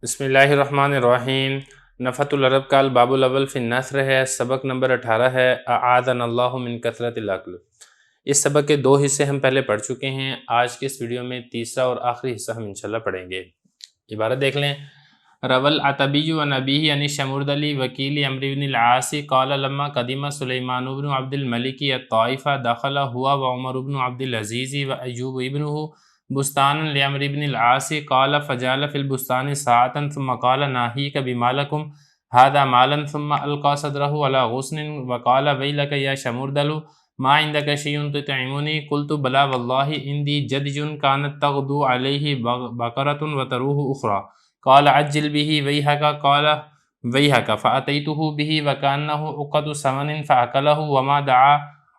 بسم اللہ الرحمن الرحیم۔ نفحۃ العرب کا الباب الاول فی النثر ہے، سبق نمبر 18 ہے، اعاذنا اللہ من کثرت العقل۔ اس سبق کے 2 حصے ہم پہلے پڑھ چکے ہیں، آج کے اس ویڈیو میں تیسرا اور آخری حصہ ہم انشاءاللہ پڑھیں گے۔ عبارت دیکھ لیں۔ روال عتبی و نبیہ یعنی شمردلی وکیل عمرو بن العاص قال لما قدم سلیمان بن عبد الملک الطائفہ دخل ہوا و عمر بن عبد العزیز و ایوب ابنہ بستان لعمر بن العاص قال فجعل في البستان ساعة ثم قال ناهيك بما لكم هذا مالا ثم ألقى صدره على غصن وقال ويلك يا شمردل ما عندك شيء تطعمني قلت بلى والله عندي جدج كانت تغدو عليه بقرة وتروه أخرى قال عجل به ويحك قال ويحك فأتيته به وكأنه عقد سمن فأكله وما دعا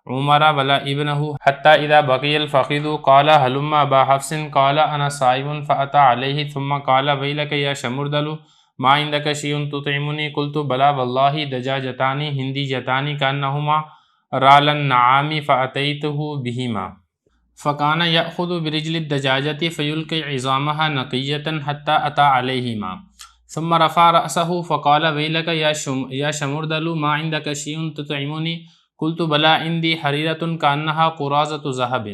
عمر ولا ابنه حتى اذا بقي الفقيد قال هلم ابا حفص قال انا صائم فاتى عليه ثم قال ويلك يا شمردل ما عندك شيء تطعمني قلت بلى والله دجاجتان هنديجتان كانهما رال النعام فاتيته بهما فكان ياخذ برجل الدجاجه فيلقي عظامها نقيه حتى اتى عليهما ثم رفع راسه فقال ويلك يا شمردل ما عندك شيء تطعمني قلت بلى عندي حريرة كأنها قراظة ذهب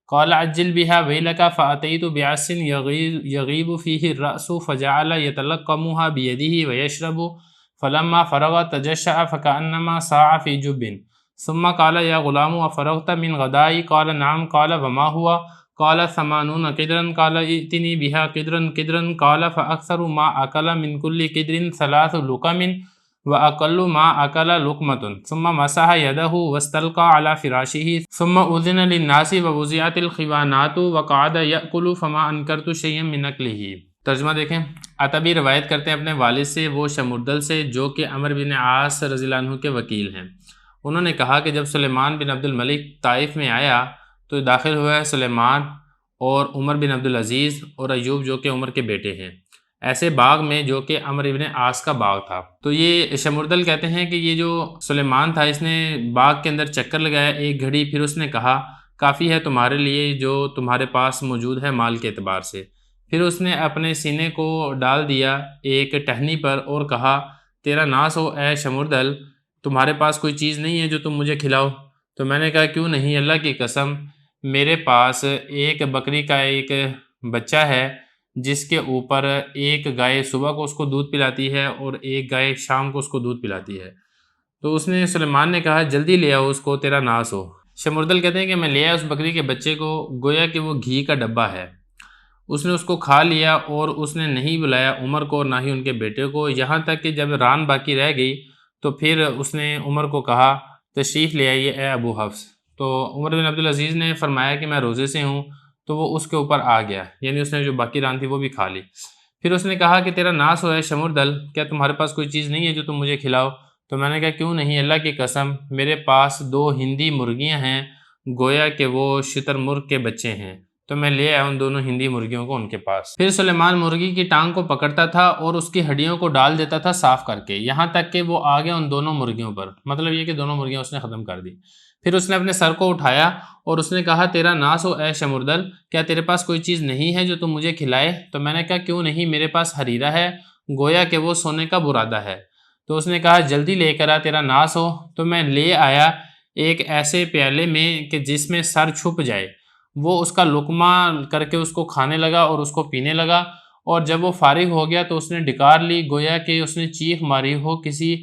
قال عجل بها ويلك فأتيت بعص يغيب فيه الرأس فجعل يتلقمها بيده ويشرب فلما فرغ تجشأ فكأنما ساع في جب ثم قال يا غلام أفرغت من غدائي قال نعم قال وما هو قال 80 قدرا قال ائتني بها قدرا قال فأكثر ما أكل من كل قدر 3 لقم وَأَقَلُّ مَا أَكَلَ لُقْمَةٌ ثُمَّ مَسَحَ يَدَهُ وَاسْتَلْقَى عَلَى فِرَاشِهِ ثُمَّ أُذِنَ لِلنَّاسِ وَوُضِعَتِ الْخِوَانَاتُ وَقَعَدَ يَأْكُلُ فَمَا أَنكَرْتُ شَيْئًا مِنْ أَكْلِهِ۔ ترجمہ دیکھیں۔ عتبی روایت کرتے ہیں اپنے والد سے، وہ شمردل سے، جو کہ عمرو بن عاص رضی اللہ عنہ کے وکیل ہیں۔ انہوں نے کہا کہ جب سلیمان بن عبد الملک طائف میں آیا تو داخل ہوا ہے سلیمان اور عمر بن عبد العزیز اور ایوب جو کہ عمر کے بیٹے ہیں، ایسے باغ میں جو کہ عمرو بن عاص کا باغ تھا۔ تو یہ شمردل کہتے ہیں کہ یہ جو سلیمان تھا اس نے باغ کے اندر چکر لگایا ایک گھڑی، پھر اس نے کہا کافی ہے تمہارے لیے جو تمہارے پاس موجود ہے مال کے اعتبار سے۔ پھر اس نے اپنے سینے کو ڈال دیا ایک ٹہنی پر اور کہا تیرا ناس ہو اے شمردل، تمہارے پاس کوئی چیز نہیں ہے جو تم مجھے کھلاؤ؟ تو میں نے کہا کیوں نہیں، اللہ کی قسم میرے پاس ایک بکری کا ایک بچہ ہے جس کے اوپر ایک گائے صبح کو اس کو دودھ پلاتی ہے اور ایک گائے شام کو اس کو دودھ پلاتی ہے۔ تو اس نے سلیمان نے کہا جلدی لے آؤ اس کو، تیرا ناس ہو۔ شمردل کہتے ہیں کہ میں لے آیا اس بکری کے بچے کو، گویا کہ وہ گھی کا ڈبہ ہے۔ اس نے اس کو کھا لیا اور اس نے نہیں بلایا عمر کو اور نہ ہی ان کے بیٹے کو، یہاں تک کہ جب ران باقی رہ گئی تو پھر اس نے عمر کو کہا تشریف لے آئیے اے ابو حفص۔ تو عمر بن عبدالعزیز نے فرمایا کہ میں روزے سے ہوں، تو وہ اس کے اوپر آ گیا، یعنی اس نے جو باقی ران تھی وہ بھی کھا لی۔ پھر اس نے کہا کہ تیرا ناس ہو ہے شمردل، کیا تمہارے پاس کوئی چیز نہیں ہے جو تم مجھے کھلاؤ؟ تو میں نے کہا کیوں نہیں، اللہ کی قسم میرے پاس 2 ہندی مرغیاں ہیں، گویا کہ وہ شتر مرغ کے بچے ہیں، تو میں لے آیا ان دونوں ہندی مرغیوں کو ان کے پاس۔ پھر سلیمان مرغی کی ٹانگ کو پکڑتا تھا اور اس کی ہڈیوں کو ڈال دیتا تھا صاف کر کے، یہاں تک کہ وہ آ گیا ان دونوں مرغیوں پر، مطلب یہ کہ دونوں مرغیاں اس نے ختم کر دی۔ پھر اس نے اپنے سر کو اٹھایا اور اس نے کہا تیرا ناس ہو اے شمردل، کیا تیرے پاس کوئی چیز نہیں ہے جو تم مجھے کھلائے؟ تو میں نے کہا کیوں نہیں، میرے پاس حریرہ ہے، گویا کہ وہ سونے کا برادہ ہے۔ تو اس نے کہا جلدی لے کر آ، تیرا ناس ہو۔ تو میں لے آیا ایک ایسے پیالے میں کہ جس میں سر چھپ جائے، وہ اس کا لقمہ کر کے اس کو کھانے لگا اور اس کو پینے لگا، اور جب وہ فارغ ہو گیا تو اس نے ڈکار لی، گویا کہ اس نے چیخ ماری ہو کسی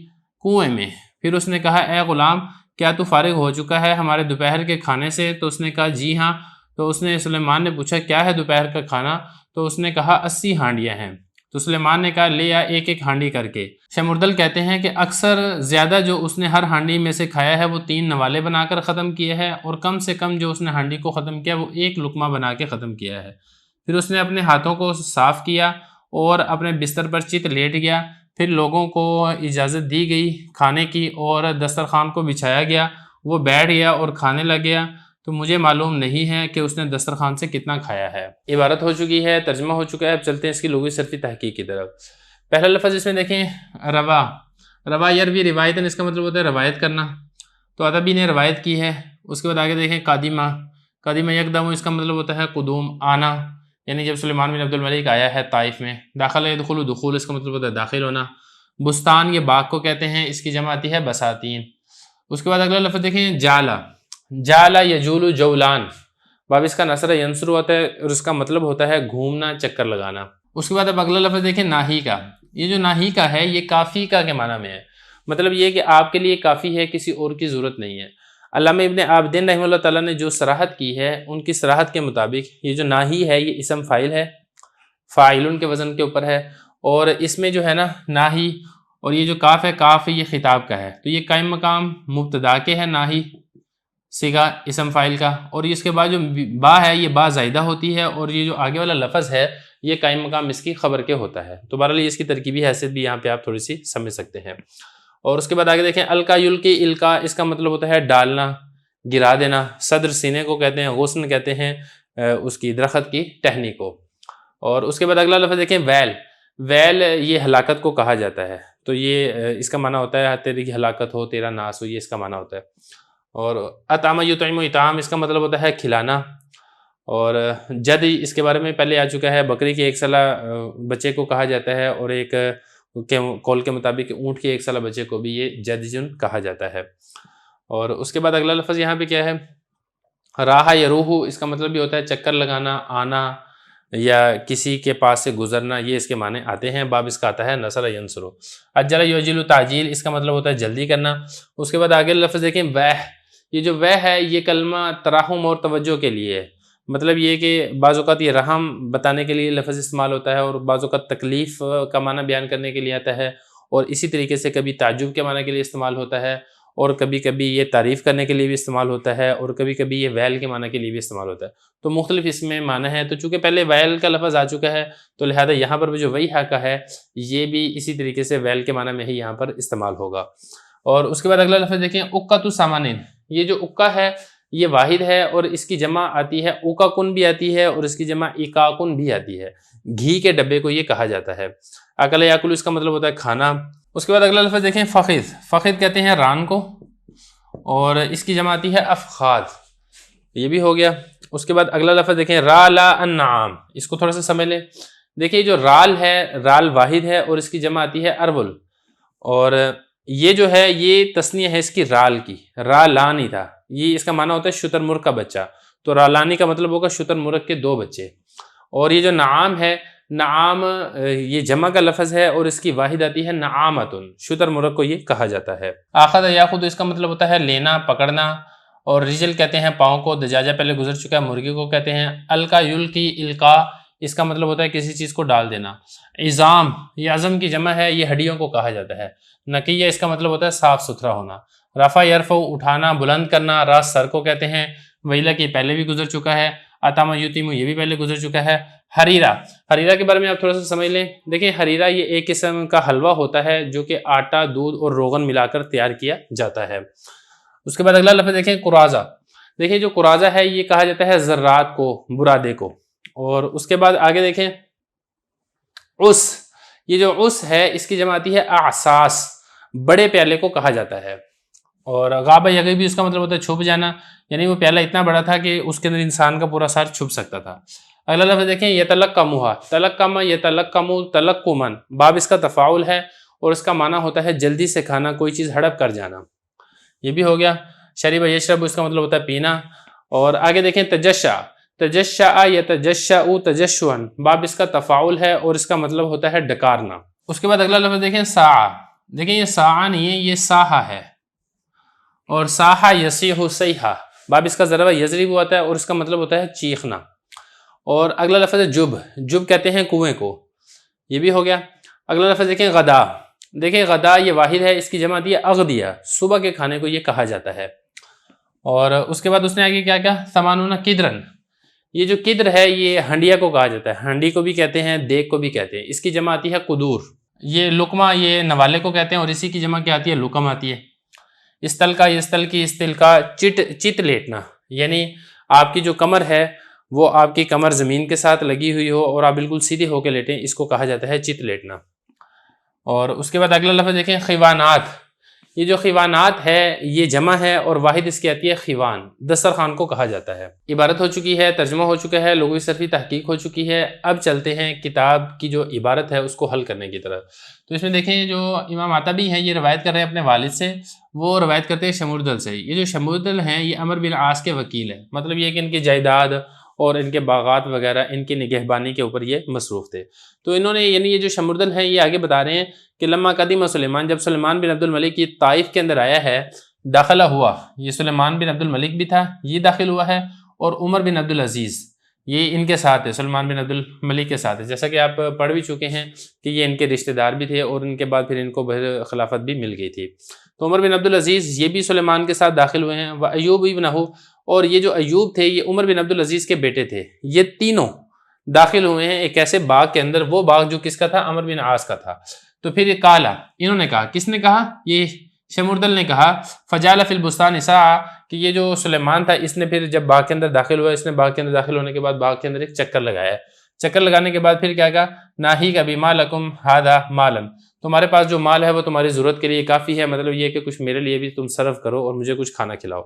کنویں میں۔ پھر اس نے کہا اے غلام، کیا تو فارغ ہو چکا ہے ہمارے دوپہر کے کھانے سے؟ تو اس نے کہا جی ہاں۔ تو اس نے سلیمان نے پوچھا کیا ہے دوپہر کا کھانا؟ تو اس نے کہا 80 ہانڈیاں ہیں۔ تو سلیمان نے کہا لے آ ایک ایک ہانڈی کر کے۔ شمردل کہتے ہیں کہ اکثر زیادہ جو اس نے ہر ہانڈی میں سے کھایا ہے وہ 3 نوالے بنا کر ختم کیے ہے، اور کم سے کم جو اس نے ہانڈی کو ختم کیا وہ 1 لقمہ بنا کے ختم کیا ہے۔ پھر اس نے اپنے ہاتھوں کو صاف کیا اور اپنے بستر پر چت لیٹ گیا۔ پھر لوگوں کو اجازت دی گئی کھانے کی اور دسترخوان کو بچھایا گیا، وہ بیٹھ گیا اور کھانے لگ گیا۔ تو مجھے معلوم نہیں ہے کہ اس نے دسترخوان سے کتنا کھایا ہے۔ عبارت ہو چکی ہے، ترجمہ ہو چکا ہے، اب چلتے ہیں اس کی لغوی صرفی تحقیق کی طرف۔ پہلا لفظ اس میں دیکھیں روا، روا یروی روایتاً، اس کا مطلب ہوتا ہے روایت کرنا، تو عتبی نے روایت کی ہے۔ اس کے بعد آگے دیکھیں قادمہ، قادمہ یکدم، اس کا مطلب ہوتا ہے قدوم، آنا۔ یعنی جب سلیمان بن عبد الملک آیا ہے طائف میں، داخل یدخل دخول اس کا مطلب ہوتا ہے داخل ہونا، بستان یہ باغ کو کہتے ہیں، اس کی جمع آتی ہے بساتین۔ اس کے بعد اگلا لفظ دیکھیں جالا، جالا یجول جولان، باب اس کا نصر ینصر ہوتا ہے اور اس کا مطلب ہوتا ہے گھومنا، چکر لگانا۔ اس کے بعد اب اگلا لفظ دیکھیں ناہی کا، یہ جو ناہی کا ہے یہ کافی کا کے معنی میں ہے، مطلب یہ کہ آپ کے لیے کافی ہے، کسی اور کی ضرورت نہیں ہے۔ علامہ ابن عابدین رحمہ اللہ تعالیٰ نے جو صراحت کی ہے، ان کی صراحت کے مطابق یہ جو ناہی ہے یہ اسم فاعل ہے، فاعلن کے وزن کے اوپر ہے، اور اس میں جو ہے نا ناہی اور یہ جو کاف ہے، کاف یہ خطاب کا ہے، تو یہ قائم مقام مبتدا کے ہے ناہی صیغہ اسم فاعل کا، اور اس کے بعد جو با ہے یہ با زائدہ ہوتی ہے، اور یہ جو آگے والا لفظ ہے یہ قائم مقام اس کی خبر کے ہوتا ہے۔ تو بہرحال اس کی ترکیبی حیثیت بھی یہاں پہ آپ تھوڑی سی سمجھ سکتے ہیں۔ اور اس کے بعد آگے دیکھیں القا یلقی، القا اس کا مطلب ہوتا ہے ڈالنا، گرا دینا، صدر سینے کو کہتے ہیں، غصن کہتے ہیں اس کی درخت کی ٹہنی کو۔ اور اس کے بعد اگلا لفظ دیکھیں ویل، ویل یہ ہلاکت کو کہا جاتا ہے، تو یہ اس کا معنی ہوتا ہے تیری کی ہلاکت ہو، تیرا ناس ہو، یہ اس کا معنی ہوتا ہے۔ اور اطعم یطعم اطعام اس کا مطلب ہوتا ہے کھلانا، اور جد اس کے بارے میں پہلے آ چکا ہے، بکری کے ایک سالہ بچے کو کہا جاتا ہے، اور ایک قول کے مطابق اونٹ کے ایک سالہ بچے کو بھی یہ جدجن کہا جاتا ہے۔ اور اس کے بعد اگلا لفظ یہاں پہ کیا ہے راہ یروح، اس کا مطلب بھی ہوتا ہے چکر لگانا، آنا یا کسی کے پاس سے گزرنا، یہ اس کے معنی آتے ہیں۔ باب اس کا آتا ہے نصر ینصر، اجل یجل تعجیل اس کا مطلب ہوتا ہے جلدی کرنا۔ اس کے بعد آگے لفظ دیکھیں وہ، یہ جو وہ ہے یہ کلمہ تراحم اور توجہ کے لیے ہے، مطلب یہ کہ بعض اوقات یہ رحم بتانے کے لیے لفظ استعمال ہوتا ہے، اور بعض اوقات تکلیف کا معنی بیان کرنے کے لیے آتا ہے، اور اسی طریقے سے کبھی تعجب کے معنی کے لیے استعمال ہوتا ہے، اور کبھی کبھی یہ تعریف کرنے کے لیے بھی استعمال ہوتا ہے، اور کبھی کبھی یہ ویل کے معنی کے لیے بھی استعمال ہوتا ہے۔ تو مختلف اس میں معنی ہے، تو چونکہ پہلے ویل کا لفظ آ چکا ہے تو لہذا یہاں پر بھی جو وہی کا ہے یہ بھی اسی طریقے سے ویل کے معنی میں ہی یہاں پر استعمال ہوگا۔ اور اس کے بعد اگلا لفظ دیکھیں اکۃ السامانین، یہ جو اکا ہے یہ واحد ہے، اور اس کی جمع آتی ہے اوکا کن بھی آتی ہے، اور اس کی جمع اکا کن بھی آتی ہے، گھی کے ڈبے کو یہ کہا جاتا ہے۔ اکل یاکل اس کا مطلب ہوتا ہے کھانا۔ اس کے بعد اگلا لفظ دیکھیں فخذ، فخذ کہتے ہیں ران کو، اور اس کی جمع آتی ہے افخاذ، یہ بھی ہو گیا۔ اس کے بعد اگلا لفظ دیکھیں رالا النعام، اس کو تھوڑا سا سمجھ لیں۔ دیکھیں جو رال ہے، رال واحد ہے اور اس کی جمع آتی ہے ارول، اور یہ جو ہے یہ تسنیہ ہے اس کی رال کی، رالانی تھا، یہ اس کا معنی ہوتا ہے شتر مرغ کا بچہ، تو رالانی کا مطلب ہوگا شتر مرغ کے 2 بچے۔ اور یہ جو نعام ہے، نعام یہ جمع کا لفظ ہے اور اس کی واحد آتی ہے نعامتن، شتر مرغ کو یہ کہا جاتا ہے۔ آخذ یاخذ اس کا مطلب ہوتا ہے لینا، پکڑنا، اور رجل کہتے ہیں پاؤں کو، دجاجہ پہلے گزر چکا ہے، مرغی کو کہتے ہیں۔ القا یلقی، القا اس کا مطلب ہوتا ہے کسی چیز کو ڈال دینا۔ عظام یہ عظم کی جمع ہے، یہ ہڈیوں کو کہا جاتا ہے۔ نقیہ اس کا مطلب ہوتا ہے صاف ستھرا ہونا۔ رفع یرفع اٹھانا، بلند کرنا، راس سر کو کہتے ہیں۔ ویلا کی پہلے بھی گزر چکا ہے۔ اتم یتیم یہ بھی پہلے گزر چکا ہے۔ حریرہ، حریرہ کے بارے میں آپ تھوڑا سا سمجھ لیں۔ دیکھیں حریرہ یہ ایک قسم کا حلوہ ہوتا ہے جو کہ آٹا، دودھ اور روغن ملا کر تیار کیا جاتا ہے۔ اس کے بعد اگلا لفظ دیکھیں قراضہ، دیکھیں جو قراضہ ہے یہ کہا جاتا ہے ذرات کو، برادے کو۔ اور اس کے بعد آگے دیکھیں اس، یہ جو اس ہے اس کی جمع آتی ہے اعساس، بڑے پیالے کو کہا جاتا ہے۔ اور غابہ یغیب بھی اس کا مطلب ہوتا ہے چھپ جانا، یعنی وہ پیالہ اتنا بڑا تھا کہ اس کے اندر انسان کا پورا سر چھپ سکتا تھا۔ اگلا لفظ دیکھیں یتلقمھا، تلقم یتلقم تلقمن، باب اس کا تفاعل ہے اور اس کا معنی ہوتا ہے جلدی سے کھانا، کوئی چیز ہڑپ کر جانا، یہ بھی ہو گیا۔ شریب یشرب اس کا مطلب ہوتا ہے پینا۔ اور آگے دیکھیں تجشع، تجشع یتجشع تجشعا، باب اس کا تفاعل ہے اور اس کا مطلب ہوتا ہے ڈکارنا۔ اس کے بعد اگلا لفظ دیکھیں ساعہ، دیکھیں یہ ساعہ نہیں ہے، یہ ساحہ ہے، اور ساحہ یصیح صیحہ، باب اس کا ضرب یضرب ہوتا ہے اور اس کا مطلب ہوتا ہے چیخنا۔ اور اگلا لفظ ہے جب، جب کہتے ہیں کنویں کو، یہ بھی ہو گیا۔ اگلا لفظ دیکھیں غدا، دیکھیں غدا یہ واحد ہے، اس کی جمع دی ہے اغدیہ، صبح کے کھانے کو یہ کہا جاتا ہے۔ اور اس کے بعد اس نے آگے کیا کہا ثمانون قدرن، یہ جو قدر ہے یہ ہنڈیا کو کہا جاتا ہے، ہنڈی کو بھی کہتے ہیں، دیگ کو بھی کہتے ہیں، اس کی جمع آتی ہے قدور۔ یہ لقمہ یہ نوالے کو کہتے ہیں اور اسی کی جمع کیا آتی ہے لقم آتی ہے۔ استلقا یستل کی استلقا، چت لیٹنا، یعنی آپ کی جو کمر ہے وہ آپ کی کمر زمین کے ساتھ لگی ہوئی ہو اور آپ بالکل سیدھے ہو کے لیٹیں، اس کو کہا جاتا ہے چت لیٹنا۔ اور اس کے بعد اگلا لفظ دیکھیں خیوانات، یہ جو خیوانات ہے یہ جمع ہے اور واحد اس کی آتی ہے خیوان، دسترخوان کو کہا جاتا ہے۔ عبارت ہو چکی ہے، ترجمہ ہو چکا ہے، لغوی صرفی تحقیق ہو چکی ہے۔ اب چلتے ہیں کتاب کی جو عبارت ہے اس کو حل کرنے کی طرف۔ تو اس میں دیکھیں جو امام عتبی ہیں یہ روایت کر رہے ہیں اپنے والد سے، وہ روایت کرتے ہیں شمردل سے۔ یہ جو شمردل ہیں یہ عمر بن عاص کے وکیل ہیں، مطلب یہ کہ ان کی جائیداد اور ان کے باغات وغیرہ ان کی نگہبانی کے اوپر یہ مصروف تھے۔ تو انہوں نے یعنی یہ جو شمردل ہیں یہ آگے بتا رہے ہیں کہ لما قدیم سلیمان، جب سلیمان بن عبد الملک یہ طائف کے اندر آیا ہے، داخلہ ہوا، یہ سلیمان بن عبد الملک بھی تھا، یہ داخل ہوا ہے، اور عمر بن عبد العزیز یہ ان کے ساتھ ہے، سلمان بن عبد الملک کے ساتھ ہے، جیسا کہ آپ پڑھ بھی چکے ہیں کہ یہ ان کے رشتہ دار بھی تھے اور ان کے بعد پھر ان کو خلافت بھی مل گئی تھی۔ تو عمر بن عبد العزیز یہ بھی سلیمان کے ساتھ داخل ہوئے ہیں، و ایوب ابنہ، اور یہ جو ایوب تھے یہ عمر بن عبد العزیز کے بیٹے تھے، یہ تینوں داخل ہوئے ہیں ایک ایسے باغ کے اندر، وہ باغ جو کس کا تھا؟ عمر بن عاص کا تھا۔ تو پھر یہ کالا، انہوں نے کہا، کس نے کہا؟ یہ شمردل نے کہا، فجال فی البستان ساعہ، کہ یہ جو سلیمان تھا اس نے پھر جب باغ کے اندر داخل ہوا، اس نے باغ کے اندر داخل ہونے کے بعد باغ کے اندر ایک چکر لگایا، چکر لگانے کے بعد پھر کیا کہا؟ ناہی کا بما لکم ھذا مالن، تمہارے پاس جو مال ہے وہ تمہاری ضرورت کے لیے کافی ہے، مطلب یہ کہ کچھ میرے لیے بھی تم صرف کرو اور مجھے کچھ کھانا کھلاؤ۔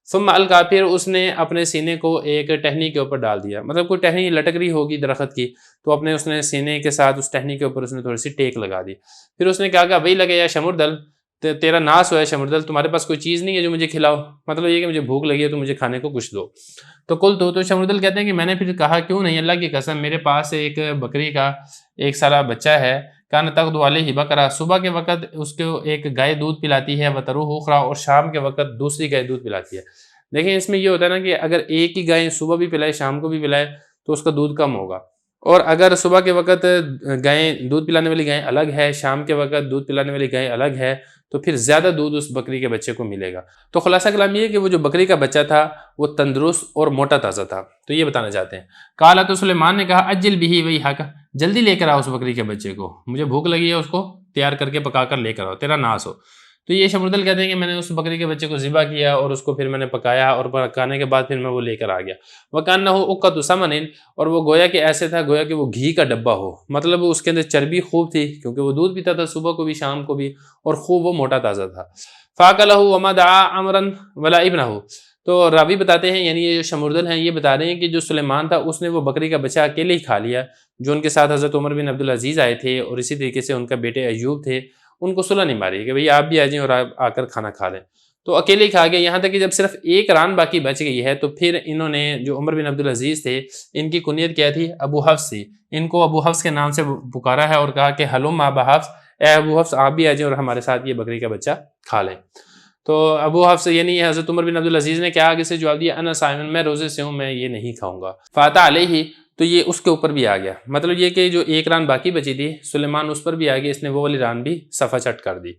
ثم القا، پھر اس نے اپنے سینے کو ایک ٹہنی کے اوپر ڈال دیا، مطلب کوئی ٹہنی لٹک رہی ہوگی درخت کی، تو اپنے اس نے سینے کے ساتھ اس ٹہنی کے اوپر اس نے تھوڑی سی ٹیک لگا دی۔ پھر اس نے کہا کہ وہی لگے یا شمردل، تیرا ناس ہوا ہے شمردل، تمہارے پاس کوئی چیز نہیں ہے جو مجھے کھلاؤ، مطلب یہ کہ مجھے بھوک لگی ہے تو مجھے کھانے کو کچھ دو۔ تو تو شمردل کہتے ہیں کہ میں نے پھر کہا کیوں نہیں، اللہ کی قسم میرے پاس ایک بکری کا ایک سارا بچہ ہے، کان تغد علیہ بکرا، صبح کے وقت اس کو ایک گائے دودھ پلاتی ہے، وتروح اخرى، اور شام کے وقت دوسری گائے دودھ پلاتی ہے۔ دیکھیں اس میں یہ ہوتا ہے نا کہ اگر ایک ہی گائے صبح بھی پلائے شام کو بھی پلائے تو اس کا دودھ کم ہوگا، اور اگر صبح کے وقت گائیں دودھ پلانے والی گائیں الگ ہے، شام کے وقت دودھ پلانے والی گائیں الگ ہے، تو پھر زیادہ دودھ اس بکری کے بچے کو ملے گا۔ تو خلاصہ کلام یہ ہے کہ وہ جو بکری کا بچہ تھا وہ تندرست اور موٹا تازہ تھا، تو یہ بتانا چاہتے ہیں۔ قال، تو سلیمان نے کہا، اجل بھی وہی حق، جلدی لے کر آؤ اس بکری کے بچے کو، مجھے بھوک لگی ہے، اس کو تیار کر کے پکا کر لے کر آؤ، تیرا ناس ہو۔ تو یہ شمردل کہتے ہیں کہ میں نے اس بکری کے بچے کو ذبح کیا اور اس کو پھر میں نے پکایا، اور پکانے کے بعد پھر میں وہ لے کر آ گیا۔ وَكَأَنَّهُ عُقَّةُ سَمَنٍ، اور وہ گویا کہ ایسے تھا گویا کہ وہ گھی کا ڈبہ ہو، مطلب اس کے اندر چربی خوب تھی کیونکہ وہ دودھ پیتا تھا صبح کو بھی شام کو بھی، اور خوب وہ موٹا تازہ تھا۔ فَأَكَلَهُ وَمَا دَعَا عَمْرًا وَلَا ابْنَهُ، تو راوی بتاتے ہیں یعنی یہ جو شمردل ہیں یہ بتا رہے ہیں کہ جو سلیمان تھا اس نے وہ بکری کا بچہ اکیلے ہی کھا لیا، جو ان کے ساتھ حضرت عمر بن عبد العزیز آئے تھے اور اسی طریقے سے ان کا بیٹے ایوب تھے، ان کو صلح نہیں ماری کہ بھئی آپ بھی آ جائیں اور آ کر کھانا کھا لیں، تو اکیلے ہی کھا گئے، یہاں تک کہ جب صرف ایک ران باقی بچ گئی ہے تو پھر انہوں نے جو عمر بن عبد العزیز تھے، ان کی کنیت کیا تھی؟ ابو حفص تھی، ان کو ابو حفص کے نام سے پکارا ہے اور کہا کہ ہلم ابا حفص، اے ابو حفص آپ بھی آ جائیں اور ہمارے ساتھ یہ بکری کا بچہ کھا لیں۔ تو ابو حفص یعنی حضرت عمر بن عبد العزیز نے کیا آگے سے جواب دیا؟ انا صائم، میں روزے سے ہوں، میں یہ نہیں کھاؤں گا۔ فاتا علیہ، تو یہ اس کے اوپر بھی آ گیا، مطلب یہ کہ جو ایک ران باقی بچی تھی سلیمان اس پر بھی آ گیا، اس نے وہ والی ران بھی صفحہ چٹ کر دی۔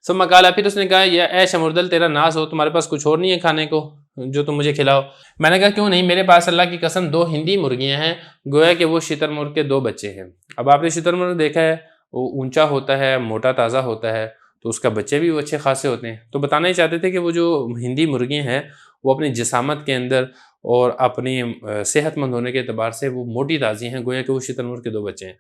ثم قال، پھر اس نے کہا، یا اے شمردل تیرا ناس ہو، تمہارے پاس کچھ اور نہیں ہے کھانے کو جو تم مجھے کھلاؤ؟ میں نے کہا کیوں نہیں، میرے پاس اللہ کی قسم 2 ہندی مرغیاں ہیں، گویا کہ وہ شتر مرغ کے 2 بچے ہیں۔ اب آپ نے شتر مرغ دیکھا ہے، وہ اونچا ہوتا ہے، موٹا تازہ ہوتا ہے، تو اس کا بچے بھی وہ اچھے خاصے ہوتے ہیں۔ تو بتانا ہی چاہتے تھے کہ وہ جو ہندی مرغیاں ہیں وہ اپنی جسامت کے اندر اور اپنی صحت مند ہونے کے اعتبار سے وہ موٹی تازی ہیں، گویا کہ وہ شتر مرغ کے 2 بچے ہیں۔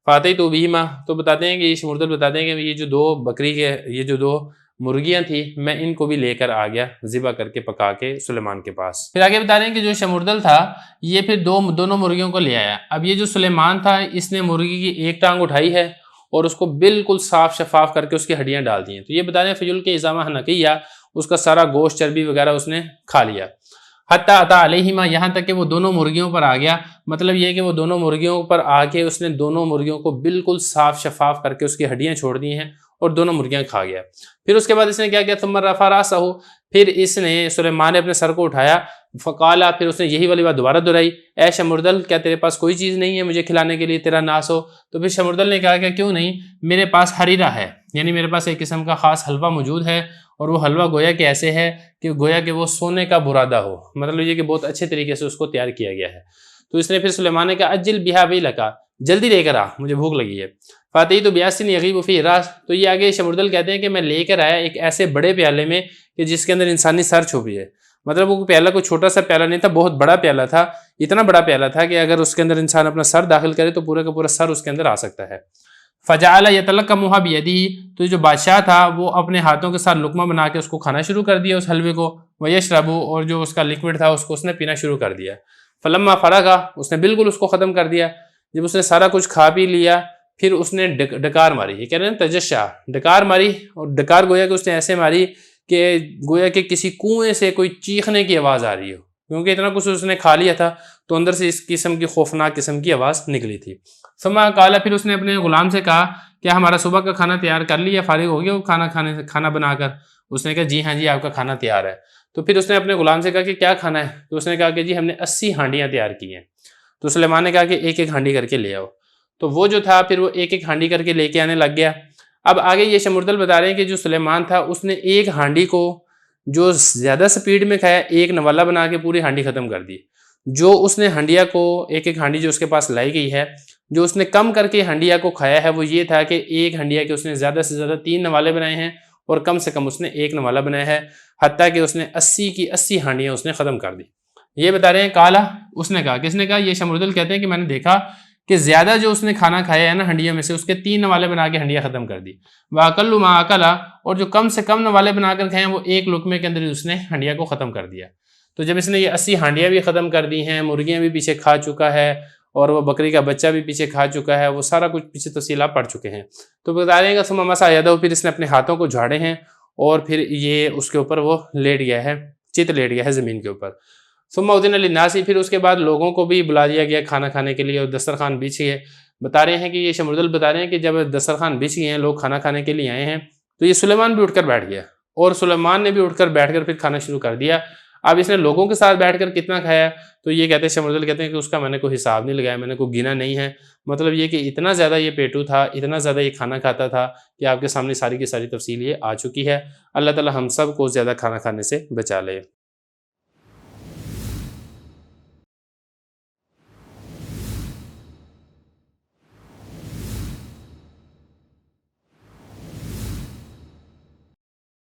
فاتح تو بھی ماں، تو بتاتے ہیں کہ یہ شمردل بتاتے ہیں کہ یہ جو 2 بکری کے یہ جو 2 مرغیاں تھیں میں ان کو بھی لے کر آ گیا ذبح کر کے پکا کے سلیمان کے پاس۔ پھر آگے بتا رہے ہیں کہ جو شمردل تھا یہ پھر دونوں مرغیوں کو لے آیا۔ اب یہ جو سلیمان تھا اس نے مرغی کی ایک ٹانگ اٹھائی ہے اور اس کو بالکل صاف شفاف کر کے اس کی ہڈیاں ڈال دی ہیں۔ تو یہ بتا رہے ہیں فجل کے ازامہ حنقیہ، اس کا سارا گوشت چربی وغیرہ اس نے کھا لیا۔ حتی اتا علیہما، یہاں تک کہ وہ دونوں مرغیوں پر آ گیا، مطلب یہ کہ وہ دونوں مرغیوں پر آ کے اس نے دونوں مرغیوں کو بالکل صاف شفاف کر کے اس کی ہڈیاں چھوڑ دی ہیں اور دونوں مرغیاں کھا گیا۔ پھر اس کے بعد اس نے کیا کیا؟ ثم رفع راسہ، پھر اس نے سلیمان نے اپنے سر کو اٹھایا، فقالا، پھر اس نے یہی والی بات دوبارہ دہرائی، اے شمردل کیا تیرے پاس کوئی چیز نہیں ہے مجھے کھلانے کے لیے، تیرا ناس ہو؟ تو پھر شمردل نے کہا کہ کیوں نہیں، میرے پاس حریرہ ہے، یعنی میرے پاس ایک قسم کا خاص حلوہ موجود ہے، اور وہ حلوہ گویا کہ ایسے ہے کہ گویا کہ وہ سونے کا برادہ ہو، مطلب یہ کہ بہت اچھے طریقے سے اس کو تیار کیا گیا ہے۔ تو اس نے پھر سلیمان نے کہا اجل بہا ویلکا، جلدی لے کر آ، مجھے بھوک لگی ہے۔ فاتحی تو بیاسن یغیب فی راس، تو یہ آگے شمردل کہتے ہیں کہ میں لے کر آیا ایک ایسے بڑے پیالے میں کہ جس کے اندر انسانی سر چھپی ہے، مطلب وہ پیالہ کوئی چھوٹا سا پیالہ نہیں تھا، بہت بڑا پیالہ تھا، اتنا بڑا پیالہ تھا کہ اگر اس کے اندر انسان اپنا سر داخل کرے تو پورے کا پورا سر اس کے اندر آ سکتا ہے۔ فجعل یتلقمها بیدہ، تو جو بادشاہ تھا وہ اپنے ہاتھوں کے ساتھ لقمہ بنا کے اس کو کھانا شروع کر دیا اس حلوے کو، ویشرب، اور جو اس کا لکوڈ تھا اس کو اس نے پینا شروع کر دیا۔ فلما فرغ، اس نے بالکل اس کو ختم کر دیا۔ جب اس نے سارا کچھ کھا پی لیا پھر اس نے ڈکار ماری، یہ کہہ رہے ہیں تجشع، ڈکار ماری، اور ڈکار گویا کہ اس نے ایسے ماری کہ گویا کہ کسی کنویں سے کوئی چیخنے کی آواز آ رہی ہو، کیونکہ اتنا کچھ اس نے کھا لیا تھا تو اندر سے اس قسم کی خوفناک قسم کی آواز نکلی تھی۔ ثم قال، پھر اس نے اپنے غلام سے کہا کیا ہمارا صبح کا کھانا تیار کر لیا، فارغ ہو گیا وہ کھانا بنا کر؟ اس نے کہا جی ہاں جی آپ کا کھانا تیار ہے۔ تو پھر اس نے اپنے غلام سے کہا کہ کیا کھانا ہے؟ تو اس نے کہا کہ جی ہم نے 80 ہانڈیاں تیار کی ہیں۔ تو سلیمان نے کہا کہ ایک ایک ہانڈی کر کے لے آؤ۔ تو وہ جو تھا پھر وہ ایک ایک ہانڈی کر کے لے کے آنے لگ گیا۔ اب آگے یہ شمردل بتا رہے ہیں کہ جو سلیمان تھا اس نے ایک ہانڈی کو جو زیادہ سپیڈ میں کھایا، ایک نوالا بنا کے پوری ہانڈی ختم کر دی۔ جو اس نے ہانڈیا کو ایک ایک ہانڈی جو اس کے پاس لائی گئی ہے، جو اس نے کم کر کے ہانڈیا کو کھایا ہے وہ یہ تھا کہ ایک ہانڈیا کے اس نے زیادہ سے زیادہ 3 نوالے بنائے ہیں اور کم سے کم اس نے ایک نوالا بنایا ہے، حتیٰ کہ اس نے 80 کی 80 ہانڈیاں اس نے ختم کر دی۔ یہ بتا رہے ہیں کالا، اس نے کہا، کس نے کہا؟ یہ شمردل کہتے ہیں کہ میں نے دیکھا کہ زیادہ جو اس نے کھانا کھایا ہے نا ہنڈیوں میں سے، اس کے 3 نوالے بنا کے ہنڈیاں ختم کر دی۔ وَأَقَلُّ مَا أَكَلَ، اور جو کم سے کم نوالے بنا کر کھائے ہیں وہ ایک لقمے کے اندر اس نے ہنڈیا کو ختم کر دیا۔ تو جب اس نے یہ 80 ہانڈیاں بھی ختم کر دی ہیں، مرغیاں بھی پیچھے کھا چکا ہے اور وہ بکری کا بچہ بھی پیچھے کھا چکا ہے، وہ سارا کچھ پیچھے تفصیلات پڑھ چکے ہیں، تو بتا رہے ہیں کہ ثم مسح یدہ، پھر اس نے اپنے ہاتھوں کو جھاڑے ہیں اور پھر یہ اس کے اوپر وہ لیٹ گیا ہے، چت لیٹ گیا ہے زمین کے اوپر۔ ثم اذن للناس، پھر اس کے بعد لوگوں کو بھی بلا دیا گیا کھانا کھانے کے لیے اور دسترخوان بچھ گئے۔ بتا رہے ہیں کہ یہ شمردل بتا رہے ہیں کہ جب دسترخوان بچھ گئے ہیں، لوگ کھانا کھانے کے لیے آئے ہیں، تو یہ سلیمان بھی اٹھ کر بیٹھ گیا اور سلیمان نے بھی اٹھ کر بیٹھ کر پھر کھانا شروع کر دیا۔ اب اس نے لوگوں کے ساتھ بیٹھ کر کتنا کھایا، تو یہ کہتے ہیں شمردل کہتے ہیں کہ اس کا میں نے کوئی حساب نہیں لگایا، میں نے کوئی گنا نہیں ہے۔ مطلب یہ کہ اتنا زیادہ یہ پیٹو تھا، اتنا زیادہ یہ کھانا کھاتا تھا کہ آپ کے سامنے ساری کی ساری تفصیل یہ آ چکی ہے۔ اللہ تعالی ہم سب کو زیادہ کھانا کھانے سے بچا لے۔